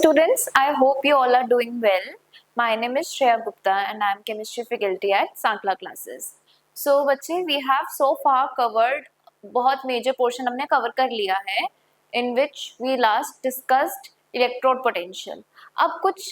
students, I hope you all are doing well. My name is Shreya Gupta and I am chemistry faculty at Sankla classes. So बच्चे, we have so far covered बहुत major portion हमने cover कर लिया है, in which we last discussed electrode potential. अब कुछ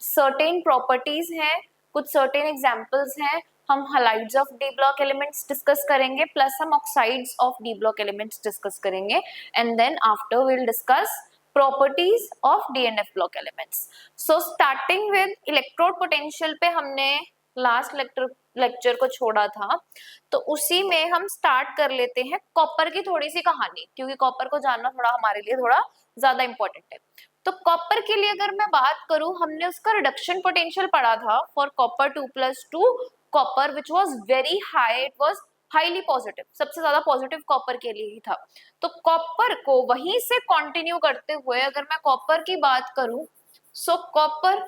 certain properties हैं, कुछ certain examples हैं. हम halides of d block elements discuss करेंगे, plus हम oxides of d block elements discuss करेंगे, and then after we'll discuss properties of d and f block elements. So starting with electrode potential पे हमने last lecture को छोड़ा था, तो उसी में हम स्टार्ट कर लेते हैं कॉपर की थोड़ी सी कहानी, क्योंकि कॉपर को जानना थोड़ा हमारे लिए थोड़ा ज्यादा इंपॉर्टेंट है. तो कॉपर के लिए अगर मैं बात करूं, हमने उसका रिडक्शन पोटेंशियल पढ़ा था for copper 2+2 copper which was very high, it was highly positive, सबसे ज्यादा पॉजिटिव कॉपर के लिए ही था. तो कॉपर को वहीं से कंटिन्यू करते हुए अगर मैं कॉपर की बात करूं, सो copper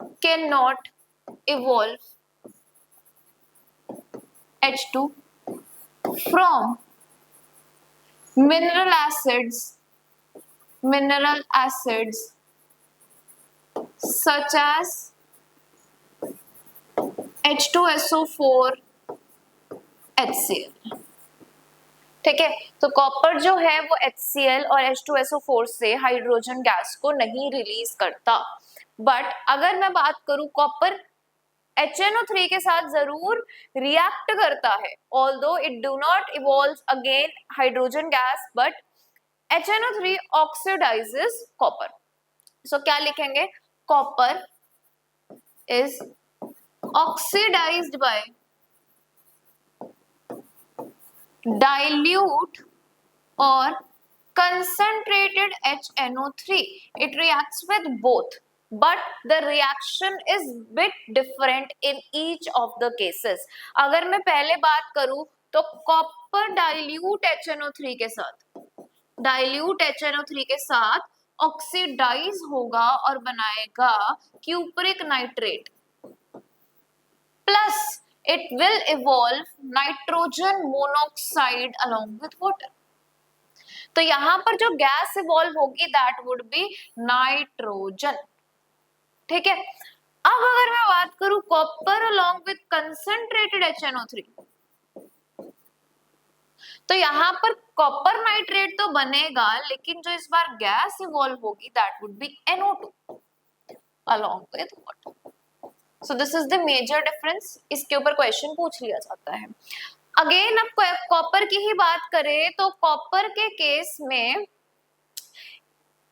can not evolve H2 from mineral acids such as H2SO4 HCl. ठीक है, तो कॉपर जो है वो HCl और H2SO4 से हाइड्रोजन गैस को नहीं रिलीज करता. बट अगर मैं बात करूं, कॉपर HNO3 के साथ जरूर रिएक्ट करता है, although it do not evolve again hydrogen gas, but HNO3 oxidises copper. So क्या लिखेंगे? Copper is oxidised by dilute or concentrated HNO3. It reacts with both, but the reaction is bit different in each of the cases. अगर मैं पहले बात करूं तो copper dilute HNO3 के साथ ऑक्सीडाइज होगा और बनाएगा cupric nitrate, plus it will evolve nitrogen monoxide along with water. तो यहां पर जो गैस इवॉल्व होगी that would be नाइट्रोजन. ठीक है, अब अगर मैं बात करूं copper along with concentrated HNO3, तो यहां पर कॉपर नाइट्रेट तो बनेगा, लेकिन जो इस बार गैस इवॉल्व होगी that would be NO2 along with water. So this is the major difference. इसके ऊपर क्वेश्चन पूछ लिया जाता है. अगेन अब कॉपर की ही बात करें तो कॉपर के केस में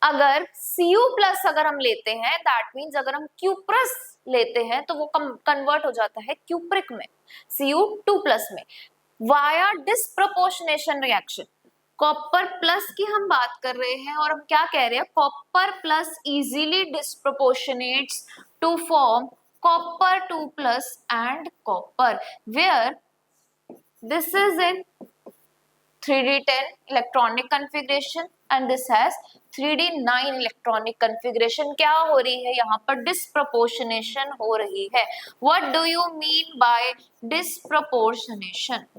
अगर Cu+ अगर हम लेते हैं, दैट मीन्स अगर हम क्यूप्रस लेते हैं तो वो कन्वर्ट हो जाता है क्यूप्रिक में, Cu2+ में, via disproportionation reaction. Copper plus की हम बात कर रहे हैं और हम क्या कह रहे हैं? Copper plus easily disproportionates to form copper 2+ and copper, where this is in 3d10 electronic configuration and this has 3d9 electronic configuration. क्या हो रही है यहाँ पर? disproportionation हो रही है. What do you mean by disproportionation?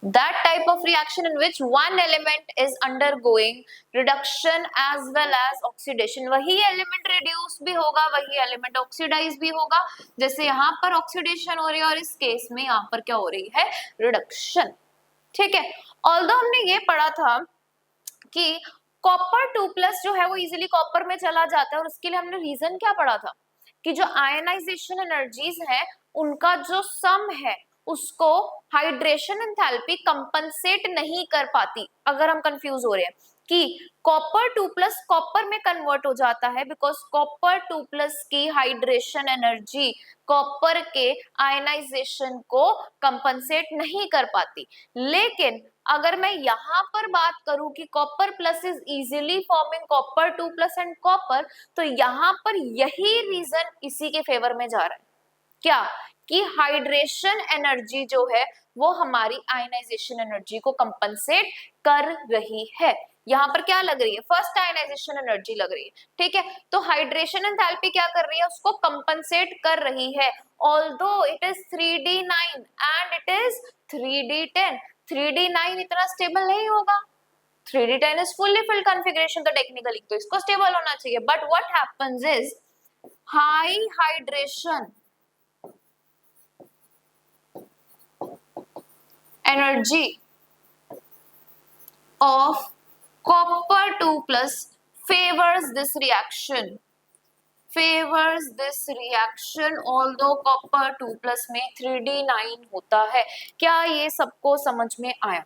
That type of reaction in which one element is undergoing reduction as well as oxidation. वही element reduce भी होगा, वही element oxidize भी होगा. जैसे यहाँ पर oxidation हो रही है और इस केस में यहाँ पर क्या हो रही है? reduction. ठीक है, although हमने ये पढ़ा था कि कॉपर 2+ जो है वो इजीली कॉपर में चला जाता है, और उसके लिए हमने रीजन क्या पढ़ा था कि जो आयनाइजेशन एनर्जीज है उनका जो सम है उसको हाइड्रेशन एंथैल्पी कंपनसेट नहीं कर पाती. अगर हम कंफ्यूज हो रहे हैं कि कॉपर 2+ कॉपर में कन्वर्ट हो जाता है, बिकॉज कॉपर 2+ की हाइड्रेशन एनर्जी कॉपर के आयनाइजेशन को कंपनसेट नहीं कर पाती. लेकिन अगर मैं यहाँ पर बात करूं कि copper plus is easily forming copper 2+ and copper, तो यहाँ पर यही रीजन इसी के फेवर में जा रहा है. क्या? कि हाइड्रेशन एनर्जी जो है वो हमारी आयनाइजेशन एनर्जी को कंपनसेट कर रही है. यहाँ पर क्या लग रही है? फर्स्ट आयनाइजेशन एनर्जी लग रही है. ठीक है, तो हाइड्रेशन एंथैल्पी क्या कर रही है? उसको कंपनसेट कर रही है. Although it is 3d9 and it is 3d10. 3d9 इतना स्टेबल नहीं होगा, 3D10 is fully filled configuration, तो टेक्निकली तो इसको स्टेबल होना चाहिए. But what happens is high hydration energy of copper 2 plus favors this reaction although copper 2 plus में 3D9 होता है. क्या ये सबको समझ में आया?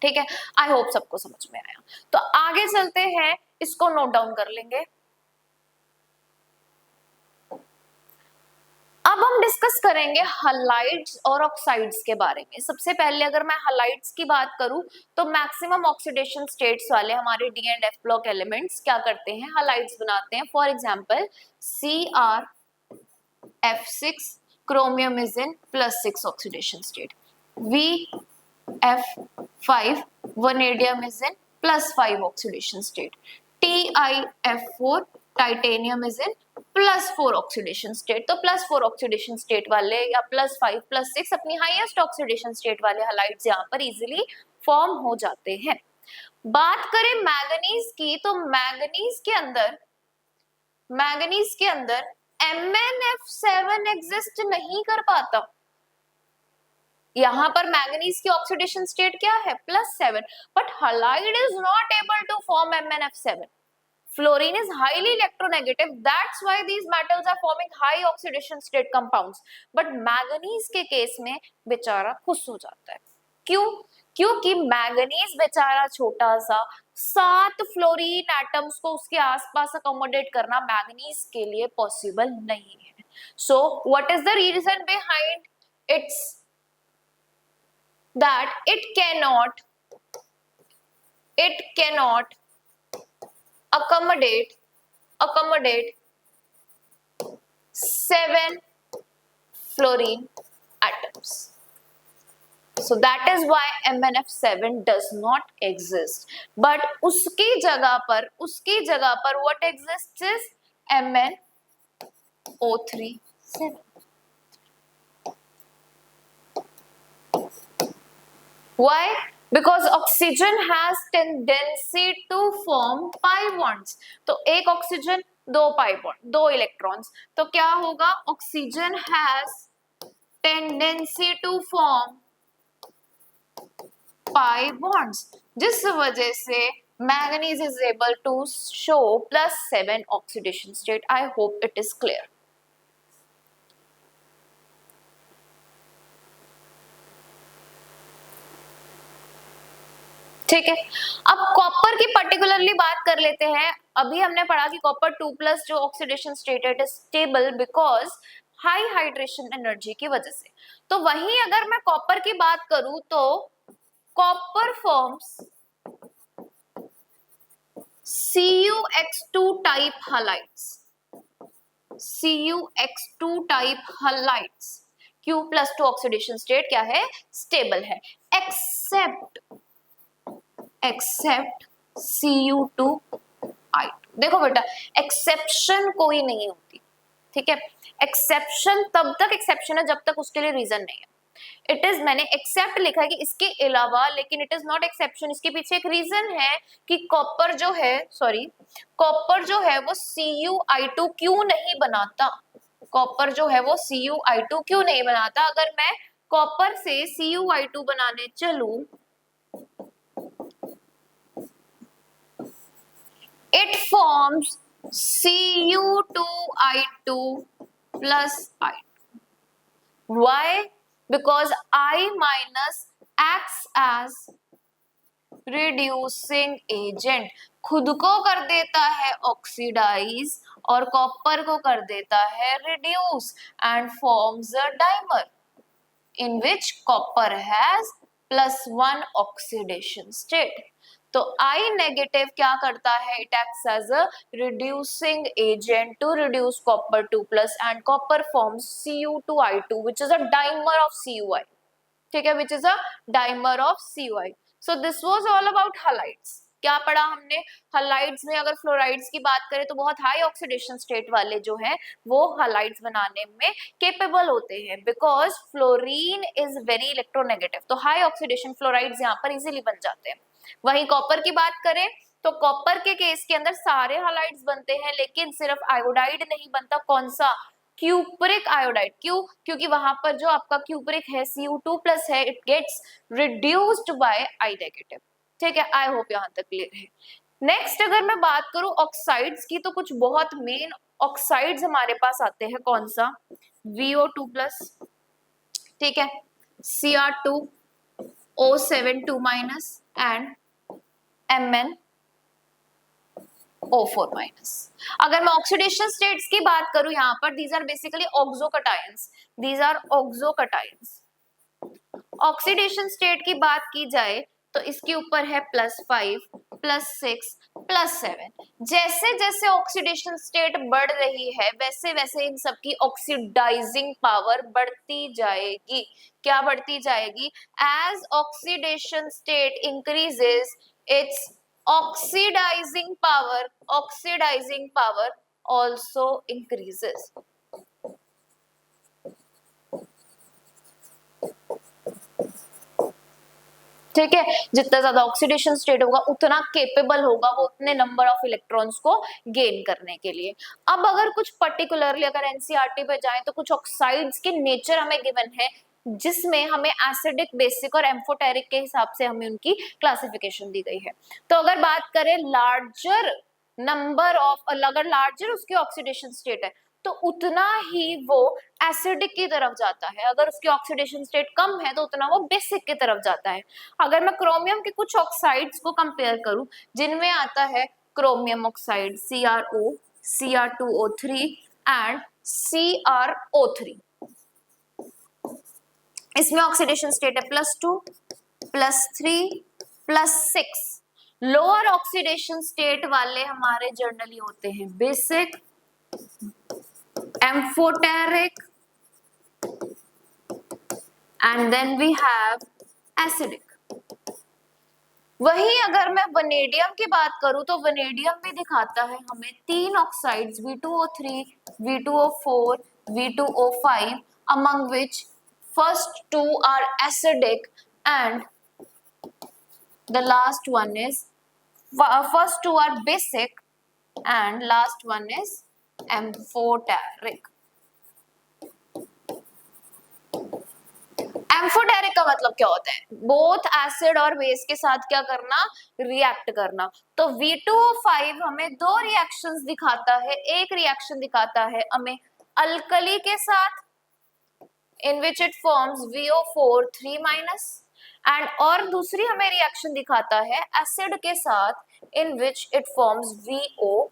ठीक है, आई होप सबको समझ में आया. तो आगे चलते हैं, इसको नोट डाउन कर लेंगे. अब हम डिस्कस करेंगे हलाइड्स और ऑक्साइड्स के बारे में. सबसे पहले अगर मैं हलाइड्स की बात करूं तो मैक्सिमम ऑक्सीडेशन स्टेट्स वाले हमारे D and F block elements क्या करते हैं, हलाइड्स बनाते हैं. For example CrF6 chromium is in +6 oxidation state, VF5 vanadium is in +5 oxidation state, TiF4 titanium is in +4 oxidation state. तो +4 ऑक्सीडेशन स्टेट वाले या +5 +6 अपनी हाईएस्ट ऑक्सीडेशन स्टेट वाले हलाइड्स यहाँ पर इजीली फॉर्म हो जाते हैं. बात करें मैंगनीज की, तो मैंगनीज के अंदर MnF7 एग्जिस्ट नहीं कर पाता. यहाँ पर मैंगनीज की ऑक्सीडेशन स्टेट क्या है, +7, but halide is not able to form MnF7. Fluorine is highly electronegative. That's why these metals are forming high oxidation state compounds. But manganese के केस में बेचारा खुश हो जाता है. क्यों? क्योंकि मैंगनीज बेचारा छोटा सा 7 फ्लोरीन एटम्स को उसके आसपास अकोमोडेट करना मैंगनीज के लिए पॉसिबल नहीं है. So what is the reason behind its that it cannot accommodate 7 fluorine atoms. So that is why MnF7 does not exist. But उसकी जगह पर what exists is MnO3 7. Why? Because oxygen has tendency to form pi bonds. तो एक oxygen, 2 pi bond, 2 electrons. तो क्या होगा, oxygen has tendency to form pi bonds, जिस वजह से manganese is able to show +7 oxidation state. I hope it is clear. ठीक है, अब कॉपर की पर्टिकुलरली बात कर लेते हैं. अभी हमने पढ़ा कि कॉपर 2+ जो ऑक्सीडेशन स्टेट है it is stable because high hydration energy की वजह से. तो वहीं अगर मैं कॉपर की बात करूं तो copper forms CuX2 type halides. Q+2 oxidation state क्या है, स्टेबल है, एक्सेप्ट Cu2I2. देखो बेटा, एक्सेप्शन कोई नहीं होती. ठीक है, एक्सेप्शन तब तक एक्सेप्शन है जब तक उसके लिए रीजन नहीं है. इट इज, मैंने एक्सेप्ट लिखा है कि इसके अलावा, लेकिन इट इज नॉट एक्सेप्शन. इसके पीछे एक रीजन है कि कॉपर जो है वो Cu2I2 क्यों नहीं बनाता. अगर मैं कॉपर से Cu2I2 बनाने चलूं, it forms Cu2I2 plus I2. Why? Because I minus acts as reducing agent. खुद को कर देता है ऑक्सीडाइज और कॉपर को कर देता है reduce and forms a dimer in which copper has +1 oxidation state. तो I negative क्या करता है, it acts as a reducing agent to reduce copper 2+ and copper forms Cu2I2 which is a dimer of Cui. ठीक है, which is a dimer of Cui. So this was all about halides. क्या पढ़ा हमने, halides में अगर fluorides की बात करें तो बहुत हाई ऑक्सीडेशन स्टेट वाले जो हैं वो हलाइड्स बनाने में केपेबल होते हैं because fluorine is very electronegative. तो हाई ऑक्सीडेशन फ्लोराइड्स यहाँ पर इजीली बन जाते हैं. वहीं कॉपर की बात करें तो कॉपर के केस के अंदर सारे हालाइड्स बनते हैं, लेकिन सिर्फ आयोडाइड नहीं बनता। कौन सा? Cupric iodide. क्यों? क्योंकि वहां पर जो आपका क्यूपरिक है Cu2+ है, it gets reduced by I negative. ठीक है, आई होप यहाँ तक क्लियर है। नेक्स्ट अगर मैं बात करूं ऑक्साइड्स की, तो कुछ बहुत मेन ऑक्साइड्स हमारे पास आते हैं। कौन सा? VO2+, ठीक है, Cr2, O7 2- एंड MnO4-। अगर मैं ऑक्सीडेशन स्टेट्स की बात करूं यहाँ पर, these are basically oxocations, these are oxocations. Oxidation state की बात की जाए तो इसके ऊपर है +5, +6, +7। जैसे जैसे ऑक्सीडेशन स्टेट बढ़ रही है वैसे वैसे इन सबकी ऑक्सीडाइजिंग पावर बढ़ती जाएगी। क्या बढ़ती जाएगी? As oxidation state increases, its oxidising power also increases। ठीक है, जितना ज्यादा ऑक्सीडेशन स्टेट होगा उतना केपेबल होगा वो उतने नंबर ऑफ इलेक्ट्रॉन्स को गेन करने के लिए। अब अगर कुछ पर्टिकुलरली अगर एनसीईआरटी पे जाएं तो कुछ ऑक्साइड्स के नेचर हमें गिवन है, जिसमें हमें एसिडिक, बेसिक और एम्फोटेरिक के हिसाब से हमें उनकी क्लासिफिकेशन दी गई है। तो अगर बात करें लार्जर नंबर ऑफ, अगर लार्जर उसकी ऑक्सीडेशन स्टेट है तो उतना ही वो एसिडिक की तरफ जाता है, अगर उसकी ऑक्सीडेशन स्टेट कम है तो उतना वो बेसिक की तरफ जाता है। अगर मैं क्रोमियम के कुछ ऑक्साइड्स को कंपेयर करूं जिनमें आता है chromium oxide CrO, Cr2O3 and CrO3, इसमें ऑक्सीडेशन स्टेट है +2, +3, +6। लोअर ऑक्सीडेशन स्टेट वाले हमारे जनरली होते हैं basic, amphoteric and then we have acidic। वहीं अगर मैं वनेडियम की बात करूं तो वनेडियम भी दिखाता है हमें 3 oxides V2O3, V2O4, V2O5, among which first 2 are acidic and the last one is first 2 are basic and last one is amphoteric। Amphoteric का मतलब क्या होता है? बोथ एसिड और बेस के साथ क्या करना? रिएक्ट करना। तो V2O5 हमें 2 रिएक्शंस दिखाता है। एक रिएक्शन दिखाता है हमें अल्कली के साथ, in which it forms VO4 3- and और दूसरी हमें रिएक्शन दिखाता है एसिड के साथ, in which it forms VO2+,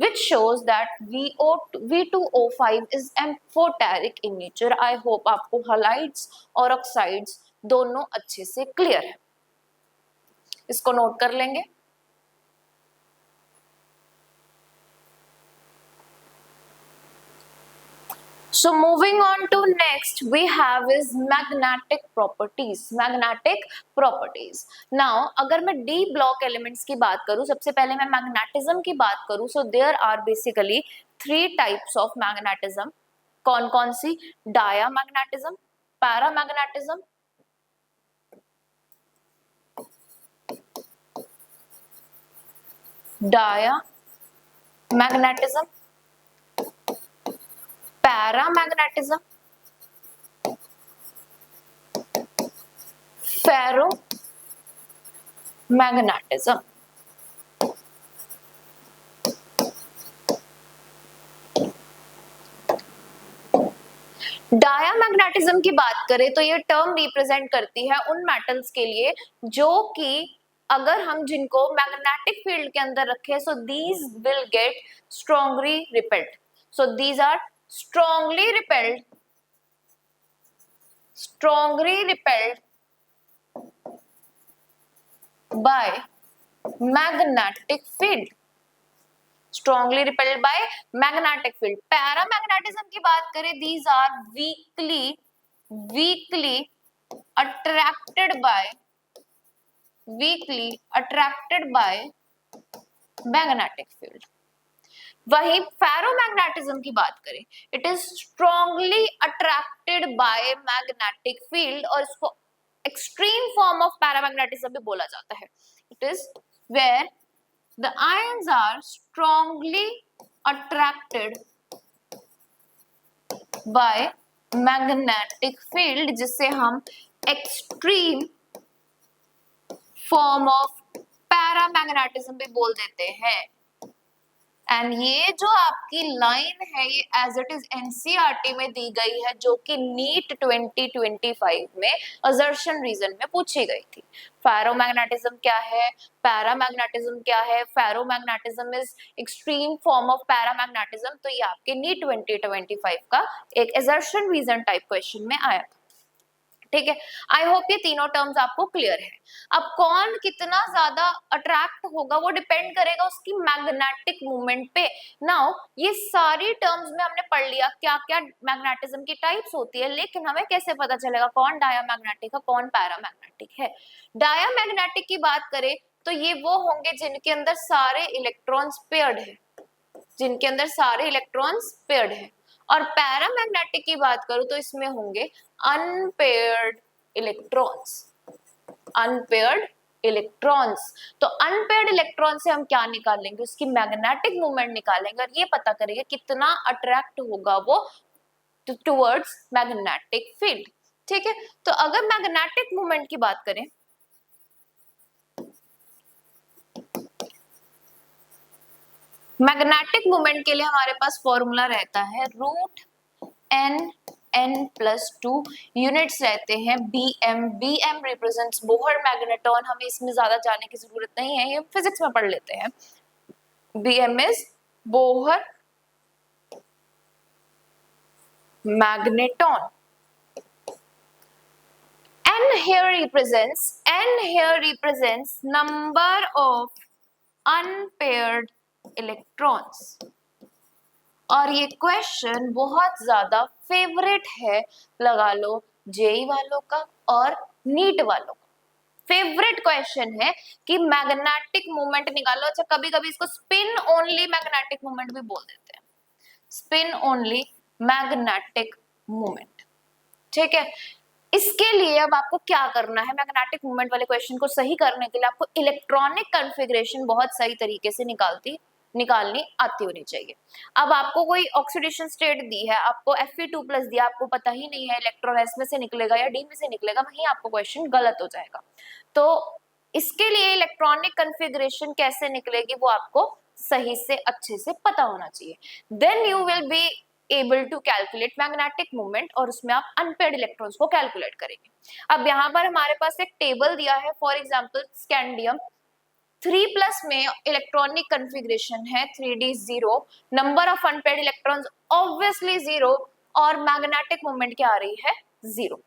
which shows that V2O5 is amphoteric in nature। I hope आपको हलाइड्स और ऑक्साइड्स दोनों अच्छे से क्लियर है, इसको नोट कर लेंगे। So moving on to next we have is magnetic properties। magnetic properties। Now अगर मैं D block elements की बात करूं, सबसे पहले मैं magnetism की बात करूं, so there are basically 3 types of magnetism। कौन कौन सी? diamagnetism, paramagnetism, diamagnetism, paramagnetism, ferromagnetism। Diamagnetism की बात करें तो ये टर्म रिप्रेजेंट करती है उन मेटल्स के लिए जो कि अगर हम जिनको मैग्नेटिक फील्ड के अंदर रखें, so these will get strongly repelled. So these are strongly repelled by magnetic field, strongly repelled by magnetic field। paramagnetism की बात करें, these are weakly attracted by magnetic field। वहीं ferromagnetism की बात करें, it is strongly attracted by magnetic field और इसको extreme form of paramagnetism भी बोला जाता है. It is where the ions are strongly attracted by magnetic field, जिसे हम एक्सट्रीम फॉर्म ऑफ पैरामैग्नेटिज्म भी बोल देते हैं. एंड ये जो आपकी लाइन है ये एज इट इज एनसीईआरटी में दी गई है, जो कि नीट 2025 में असर्शन रीजन में पूछी गई थी. फेरोमैग्नेटिज्म क्या है, पैरामैग्नेटिज्म क्या है? Ferromagnetism is extreme form of paramagnetism. तो ये आपके नीट 2025 का एक असर्शन रीजन टाइप क्वेश्चन में आया था. ठीक है, आई होप ये तीनों टर्म्स आपको क्लियर है. अब कौन कितना ज्यादा अट्रैक्ट होगा वो डिपेंड करेगा उसकी मैग्नेटिक मूवमेंट पे. नाउ ये सारी टर्म्स में हमने पढ़ लिया क्या क्या मैग्नेटिज्म की टाइप्स होती है, लेकिन हमें कैसे पता चलेगा कौन डायामैग्नेटिक है कौन पैरामैग्नेटिक है? डायामैग्नेटिक की बात करें तो ये वो होंगे जिनके अंदर सारे इलेक्ट्रॉन्स पेयर्ड है, जिनके अंदर सारे इलेक्ट्रॉन्स पेयर्ड है. और पैरामैग्नेटिक की बात करूं तो इसमें होंगे अनपेयर्ड इलेक्ट्रॉन्स. अनपेयर्ड इलेक्ट्रॉन्स, तो अनपेयर्ड इलेक्ट्रॉन से हम क्या निकालेंगे? उसकी मैग्नेटिक मूवमेंट निकालेंगे और ये पता करेंगे कितना अट्रैक्ट होगा वो टुवर्ड्स मैग्नेटिक फील्ड. ठीक है, तो अगर मैग्नेटिक मूवमेंट की बात करें, मैग्नेटिक मूवमेंट के लिए हमारे पास फॉर्मूला रहता है रूट n+2 यूनिट्स रहते हैं bm. bm represents Bohr magneton. हमें इसमें ज्यादा जाने की जरूरत नहीं है, ये फिजिक्स में पढ़ लेते हैं. bm is Bohr magneton. n here represents number of unpaired electrons. और ये क्वेश्चन बहुत ज्यादा फेवरेट है, लगा लो जेई वालों का और नीट वालों का. फेवरेट क्वेश्चन है कि मैग्नेटिक मूवमेंट निकालो. अच्छा, कभी कभी इसको स्पिन ओनली मैग्नेटिक मूवमेंट भी बोल देते हैं. Spin only magnetic movement. ठीक है, इसके लिए अब आपको क्या करना है? मैग्नेटिक मूवमेंट वाले क्वेश्चन को सही करने के लिए आपको इलेक्ट्रॉनिक कॉन्फ़िगरेशन बहुत सही तरीके से निकालनी आती होनी चाहिए. अब आपको कोई ऑक्सीडेशन स्टेट दी है, आपको Fe2+ दिया, आपको पता ही नहीं है इलेक्ट्रॉन S में से निकलेगा या D में से निकलेगा, वहीं आपको क्वेश्चन गलत हो जाएगा. तो इसके लिए इलेक्ट्रॉनिक कॉन्फ़िगरेशन कैसे निकलेगी वो आपको सही से अच्छे से पता होना चाहिए. Then you will be able to calculate magnetic movement और उसमें आप अनपेयर्ड इलेक्ट्रॉन्स को कैलकुलेट करेंगे. अब यहाँ पर हमारे पास एक टेबल दिया है. फॉर एग्जांपल स्कैंडियम 3+ में इलेक्ट्रॉनिक कॉन्फ़िगरेशन है 3d0, number of unpaired electrons obviously 0 और मैग्नेटिक मूवमेंट क्या आ रही है 0.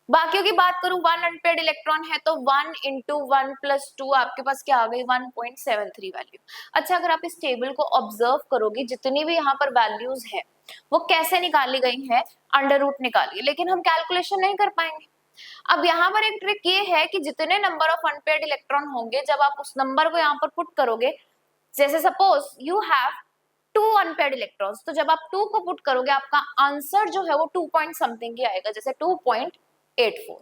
बाकियों की बात करूं, 1 अनपेयर्ड इलेक्ट्रॉन है तो 1 × 1+2 आपके पास क्या आ गई 1.73 वैल्यू. अच्छा, अगर आप इस टेबल को ऑब्जर्व करोगे जितनी भी यहाँ पर वैल्यूज है वो कैसे निकाली गई है? अंडर रूट निकालिए, लेकिन हम कैलकुलेशन नहीं कर पाएंगे. अब यहाँ पर एक ट्रिक ये है कि जितने नंबर ऑफ अनपेयर्ड इलेक्ट्रॉन होंगे जब आप उस नंबर को यहाँ पर पुट करोगे, जैसे suppose you have 2 unpaired electrons, तो जब आप 2 को पुट करोगे आपका आंसर जो है वो 2 पॉइंट समथिंग की आएगा, जैसे 2.84.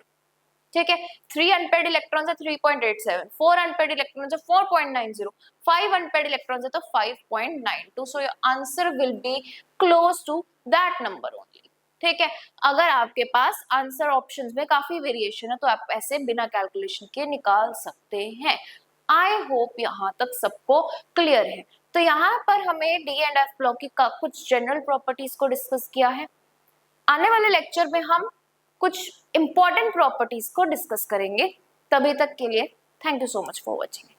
ठीक है, 3 अनपेयर्ड इलेक्ट्रॉन्स है 3.87, 4 अनपेयर्ड इलेक्ट्रॉन्स है 4.90, 5 अनपेयर्ड इलेक्ट्रॉन्स है तो 5.92. So your answer will be close to that number only. ठीक है, अगर आपके पास आंसर ऑप्शंस में काफी वेरिएशन है तो आप ऐसे बिना कैलकुलेशन के निकाल सकते हैं. आई होप यहाँ तक सबको क्लियर है. तो यहाँ पर हमें डी एंड एफ ब्लॉक की कुछ जनरल प्रॉपर्टीज को डिस्कस किया है. आने वाले लेक्चर में हम कुछ इंपॉर्टेंट प्रॉपर्टीज को डिस्कस करेंगे. तभी तक के लिए thank you so much for watching.